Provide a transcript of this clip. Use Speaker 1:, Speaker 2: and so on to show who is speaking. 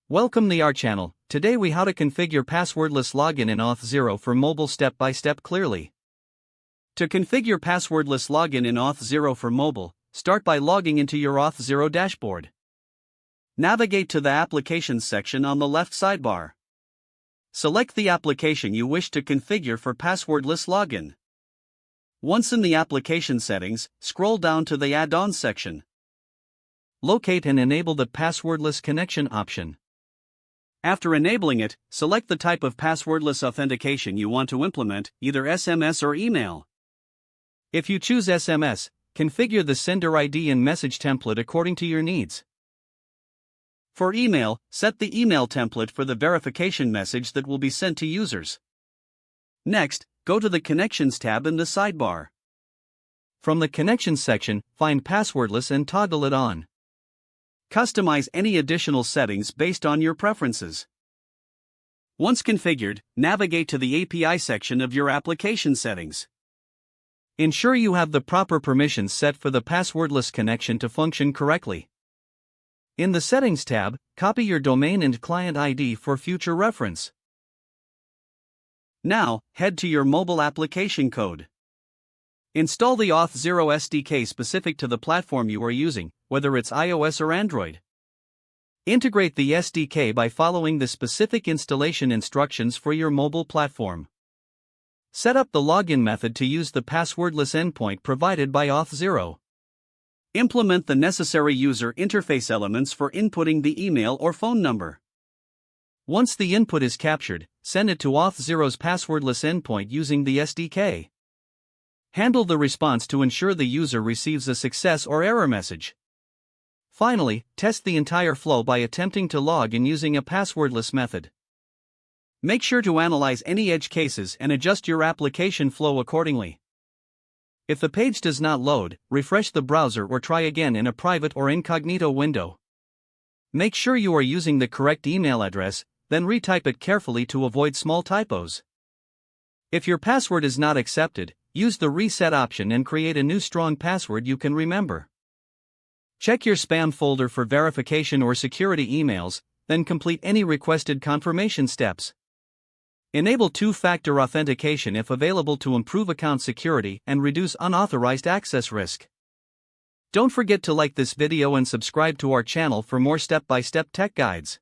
Speaker 1: Welcome to our channel. Today we how to configure passwordless login in Auth0 for mobile step by step clearly. To configure passwordless login in Auth0 for mobile, start by logging into your Auth0 dashboard. Navigate to the Applications section on the left sidebar. Select the application you wish to configure for passwordless login. Once in the application settings, scroll down to the Add-ons section. Locate and enable the passwordless connection option. After enabling it, select the type of passwordless authentication you want to implement, either SMS or email. If you choose SMS, configure the sender ID and message template according to your needs. For email, set the email template for the verification message that will be sent to users. Next, go to the Connections tab in the sidebar. From the Connections section, find Passwordless and toggle it on. Customize any additional settings based on your preferences. Once configured, navigate to the API section of your application settings. Ensure you have the proper permissions set for the passwordless connection to function correctly. In the Settings tab, copy your domain and client ID for future reference. Now, head to your mobile application code. Install the Auth0 SDK specific to the platform you are using, whether it's iOS or Android. Integrate the SDK by following the specific installation instructions for your mobile platform. Set up the login method to use the passwordless endpoint provided by Auth0. Implement the necessary user interface elements for inputting the email or phone number. Once the input is captured, send it to Auth0's passwordless endpoint using the SDK. Handle the response to ensure the user receives a success or error message. Finally, test the entire flow by attempting to log in using a passwordless method. Make sure to analyze any edge cases and adjust your application flow accordingly. If the page does not load, refresh the browser or try again in a private or incognito window. Make sure you are using the correct email address, then retype it carefully to avoid small typos. If your password is not accepted, use the reset option and create a new strong password you can remember. Check your spam folder for verification or security emails, then complete any requested confirmation steps. Enable two-factor authentication if available to improve account security and reduce unauthorized access risk. Don't forget to like this video and subscribe to our channel for more step-by-step tech guides.